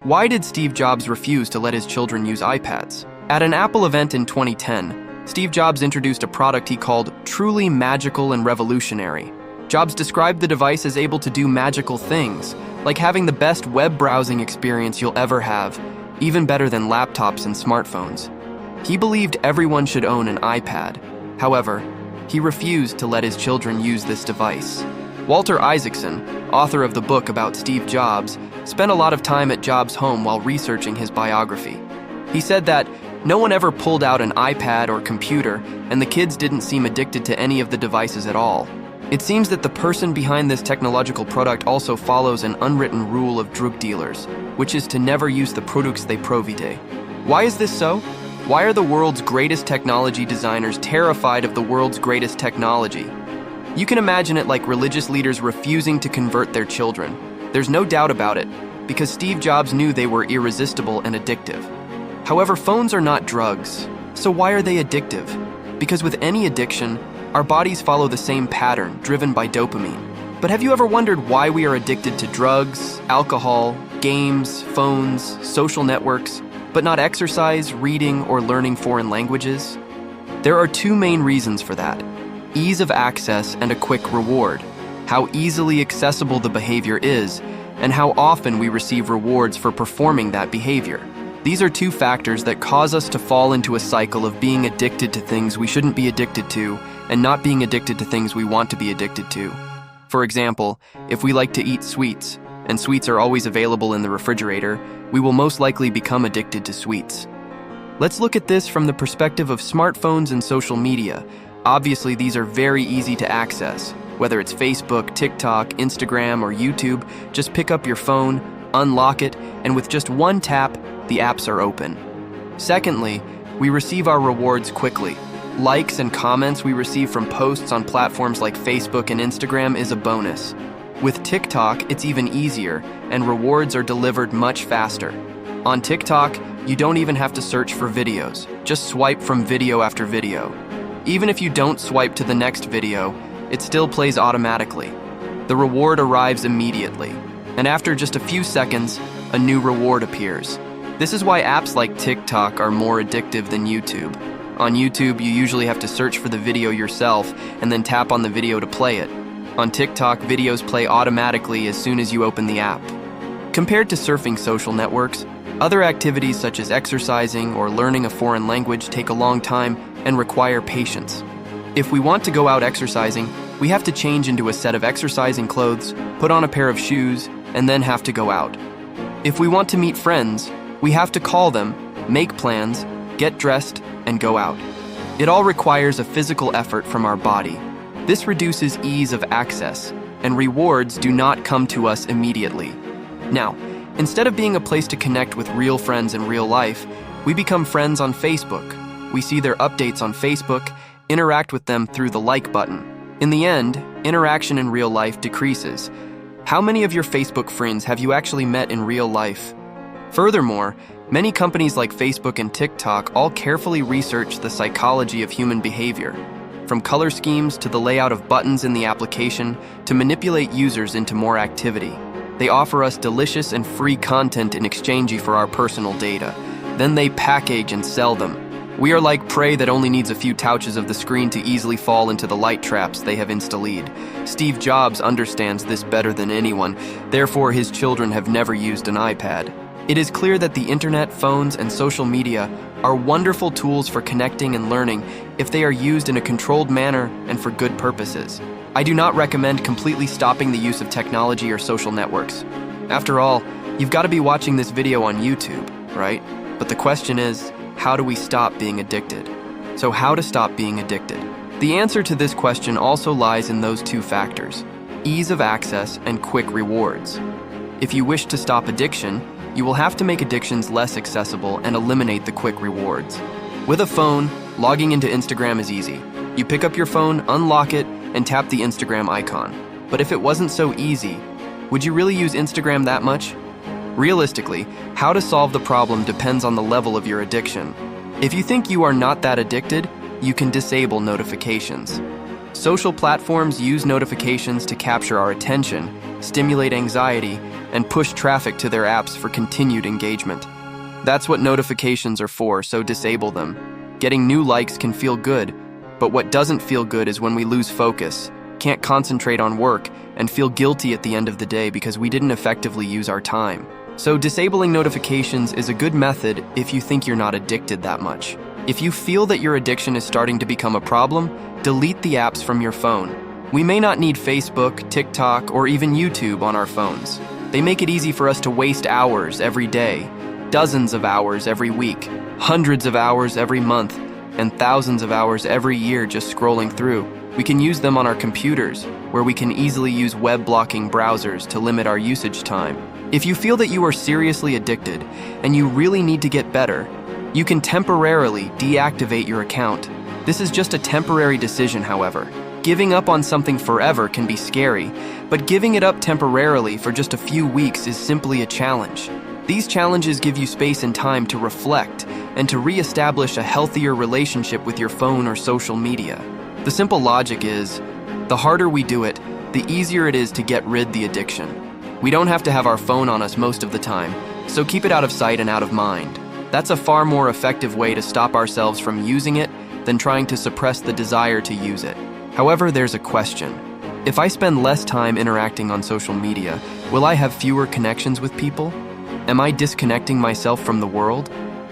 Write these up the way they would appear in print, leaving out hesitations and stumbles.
Why did Steve Jobs refuse to let his children use iPads? At an Apple event in 2010, Steve Jobs introduced a product he called truly magical and revolutionary. Jobs described the device as able to do magical things, like having the best web browsing experience you'll ever have, even better than laptops and smartphones. He believed everyone should own an iPad. However, he refused to let his children use this device. Walter Isaacson, author of the book about Steve Jobs, spent a lot of time at Jobs' home while researching his biography. He said that no one ever pulled out an iPad or computer, and the kids didn't seem addicted to any of the devices at all. It seems that the person behind this technological product also follows an unwritten rule of drug dealers, which is to never use the products they provide. Why is this so? Why are the world's greatest technology designers terrified of the world's greatest technology? You can imagine it like religious leaders refusing to convert their children. There's no doubt about it, because Steve Jobs knew they were irresistible and addictive. However, phones are not drugs, so why are they addictive? Because with any addiction, our bodies follow the same pattern, driven by dopamine. But have you ever wondered why we are addicted to drugs, alcohol, games, phones, social networks, but not exercise, reading, or learning foreign languages? There are two main reasons for that: ease of access and a quick reward, how easily accessible the behavior is, and how often we receive rewards for performing that behavior. These are two factors that cause us to fall into a cycle of being addicted to things we shouldn't be addicted to and not being addicted to things we want to be addicted to. For example, if we like to eat sweets, and sweets are always available in the refrigerator, we will most likely become addicted to sweets. Let's look at this from the perspective of smartphones and social media. Obviously, these are very easy to access. Whether it's Facebook, TikTok, Instagram, or YouTube, just pick up your phone, unlock it, and with just one tap, the apps are open. Secondly, we receive our rewards quickly. Likes and comments we receive from posts on platforms like Facebook and Instagram is a bonus. With TikTok, it's even easier, and rewards are delivered much faster. On TikTok, you don't even have to search for videos. Just swipe from video after video. Even if you don't swipe to the next video, it still plays automatically. The reward arrives immediately, and after just a few seconds, a new reward appears. This is why apps like TikTok are more addictive than YouTube. On YouTube, you usually have to search for the video yourself and then tap on the video to play it. On TikTok, videos play automatically as soon as you open the app. Compared to surfing social networks, other activities such as exercising or learning a foreign language take a long time and require patience. If we want to go out exercising, we have to change into a set of exercising clothes, put on a pair of shoes, and then have to go out. If we want to meet friends, we have to call them, make plans, get dressed, and go out. It all requires a physical effort from our body. This reduces ease of access, and rewards do not come to us immediately. Now, instead of being a place to connect with real friends in real life, we become friends on Facebook. We see their updates on Facebook, interact with them through the like button. In the end, interaction in real life decreases. How many of your Facebook friends have you actually met in real life? Furthermore, many companies like Facebook and TikTok all carefully research the psychology of human behavior, from color schemes to the layout of buttons in the application to manipulate users into more activity. They offer us delicious and free content in exchange for our personal data. Then they package and sell them. We are like prey that only needs a few touches of the screen to easily fall into the light traps they have installed. Steve Jobs understands this better than anyone, therefore his children have never used an iPad. It is clear that the internet, phones, and social media are wonderful tools for connecting and learning if they are used in a controlled manner and for good purposes. I do not recommend completely stopping the use of technology or social networks. After all, you've got to be watching this video on YouTube, right? But the question is, how do we stop being addicted? So how to stop being addicted? The answer to this question also lies in those two factors: ease of access and quick rewards. If you wish to stop addiction, you will have to make addictions less accessible and eliminate the quick rewards. With a phone, logging into Instagram is easy. You pick up your phone, unlock it, and tap the Instagram icon. But if it wasn't so easy, would you really use Instagram that much? Realistically, how to solve the problem depends on the level of your addiction. If you think you are not that addicted, you can disable notifications. Social platforms use notifications to capture our attention, stimulate anxiety, and push traffic to their apps for continued engagement. That's what notifications are for, so disable them. Getting new likes can feel good, but what doesn't feel good is when we lose focus, can't concentrate on work, and feel guilty at the end of the day because we didn't effectively use our time. So disabling notifications is a good method if you think you're not addicted that much. If you feel that your addiction is starting to become a problem, delete the apps from your phone. We may not need Facebook, TikTok, or even YouTube on our phones. They make it easy for us to waste hours every day, dozens of hours every week, hundreds of hours every month, and thousands of hours every year just scrolling through. We can use them on our computers, where we can easily use web blocking browsers to limit our usage time. If you feel that you are seriously addicted and you really need to get better, you can temporarily deactivate your account. This is just a temporary decision, however. Giving up on something forever can be scary, but giving it up temporarily for just a few weeks is simply a challenge. These challenges give you space and time to reflect and to re-establish a healthier relationship with your phone or social media. The simple logic is, the harder we do it, the easier it is to get rid of the addiction. We don't have to have our phone on us most of the time, so keep it out of sight and out of mind. That's a far more effective way to stop ourselves from using it than trying to suppress the desire to use it. However, there's a question. If I spend less time interacting on social media, will I have fewer connections with people? Am I disconnecting myself from the world?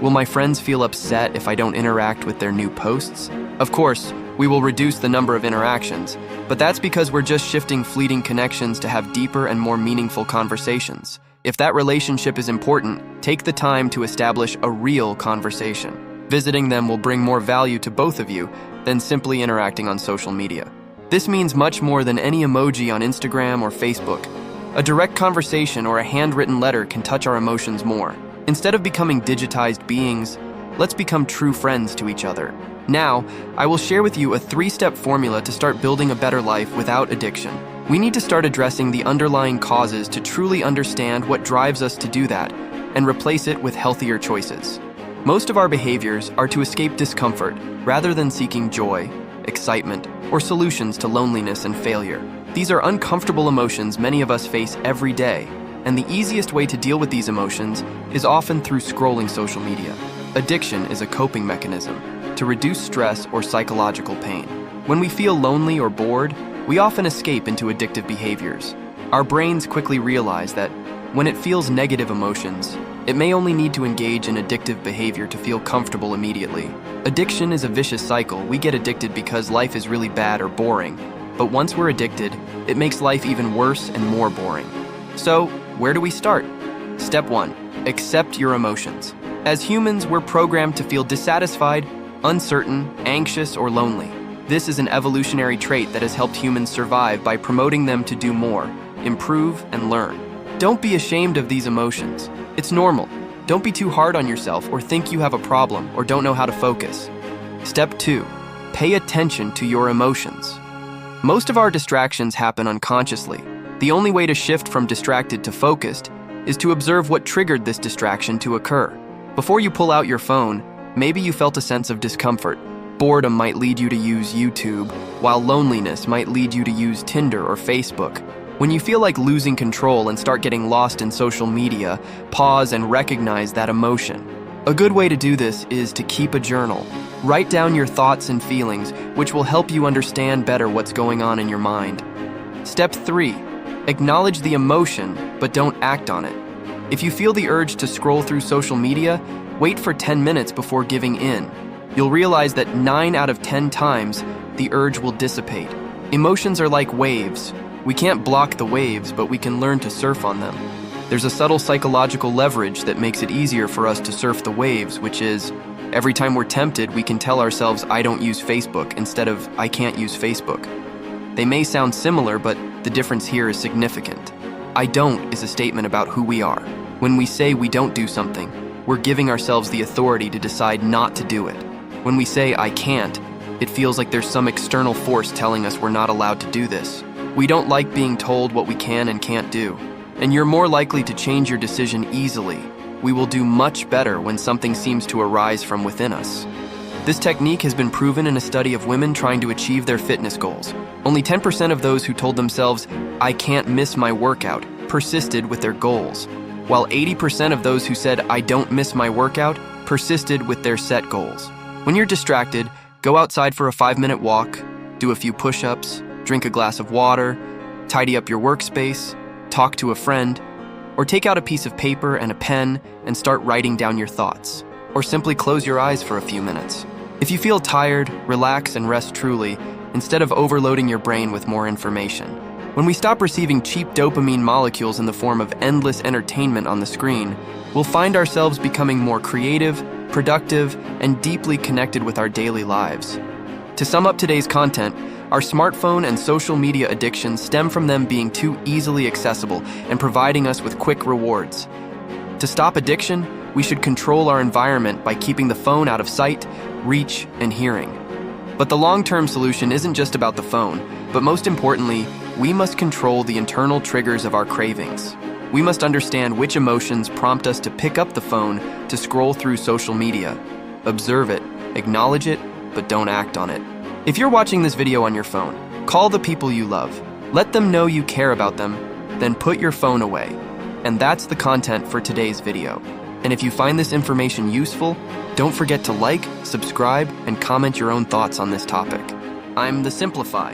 Will my friends feel upset if I don't interact with their new posts? Of course, we will reduce the number of interactions, but that's because we're just shifting fleeting connections to have deeper and more meaningful conversations. If that relationship is important, take the time to establish a real conversation. Visiting them will bring more value to both of you than simply interacting on social media. This means much more than any emoji on Instagram or Facebook. A direct conversation or a handwritten letter can touch our emotions more. Instead of becoming digitized beings, let's become true friends to each other. Now, I will share with you a 3-step formula to start building a better life without addiction. We need to start addressing the underlying causes to truly understand what drives us to do that and replace it with healthier choices. Most of our behaviors are to escape discomfort rather than seeking joy, excitement, or solutions to loneliness and failure. These are uncomfortable emotions many of us face every day, and the easiest way to deal with these emotions is often through scrolling social media. Addiction is a coping mechanism to reduce stress or psychological pain. When we feel lonely or bored, we often escape into addictive behaviors. Our brains quickly realize that when it feels negative emotions, it may only need to engage in addictive behavior to feel comfortable immediately. Addiction is a vicious cycle. We get addicted because life is really bad or boring, but once we're addicted, it makes life even worse and more boring. So, where do we start? Step 1. Accept your emotions. As humans, we're programmed to feel dissatisfied, uncertain, anxious, or lonely. This is an evolutionary trait that has helped humans survive by promoting them to do more, improve, and learn. Don't be ashamed of these emotions. It's normal. Don't be too hard on yourself or think you have a problem or don't know how to focus. Step 2. Pay attention to your emotions. Most of our distractions happen unconsciously. The only way to shift from distracted to focused is to observe what triggered this distraction to occur. Before you pull out your phone, maybe you felt a sense of discomfort. Boredom might lead you to use YouTube, while loneliness might lead you to use Tinder or Facebook. When you feel like losing control and start getting lost in social media, pause and recognize that emotion. A good way to do this is to keep a journal. Write down your thoughts and feelings, which will help you understand better what's going on in your mind. Step 3. Acknowledge the emotion, but don't act on it. If you feel the urge to scroll through social media, wait for 10 minutes before giving in. You'll realize that 9 out of 10 times, the urge will dissipate. Emotions are like waves. We can't block the waves, but we can learn to surf on them. There's a subtle psychological leverage that makes it easier for us to surf the waves, which is, every time we're tempted, we can tell ourselves, I don't use Facebook, instead of, I can't use Facebook. They may sound similar, but the difference here is significant. I don't is a statement about who we are. When we say we don't do something, we're giving ourselves the authority to decide not to do it. When we say I can't, it feels like there's some external force telling us we're not allowed to do this. We don't like being told what we can and can't do. And you're more likely to change your decision easily. We will do much better when something seems to arise from within us. This technique has been proven in a study of women trying to achieve their fitness goals. Only 10% of those who told themselves, "I can't miss my workout," persisted with their goals, while 80% of those who said, "I don't miss my workout," persisted with their set goals. When you're distracted, go outside for a 5-minute walk, do a few push-ups, drink a glass of water, tidy up your workspace, talk to a friend, or take out a piece of paper and a pen and start writing down your thoughts, or simply close your eyes for a few minutes. If you feel tired, relax and rest truly, instead of overloading your brain with more information. When we stop receiving cheap dopamine molecules in the form of endless entertainment on the screen, we'll find ourselves becoming more creative, productive, and deeply connected with our daily lives. To sum up today's content, our smartphone and social media addictions stem from them being too easily accessible and providing us with quick rewards. To stop addiction, we should control our environment by keeping the phone out of sight, reach, and hearing. But the long-term solution isn't just about the phone, but most importantly, we must control the internal triggers of our cravings. We must understand which emotions prompt us to pick up the phone to scroll through social media. Observe it, acknowledge it, but don't act on it. If you're watching this video on your phone, call the people you love. Let them know you care about them, then put your phone away. And that's the content for today's video. And if you find this information useful, don't forget to like, subscribe, and comment your own thoughts on this topic. I'm the Simplify.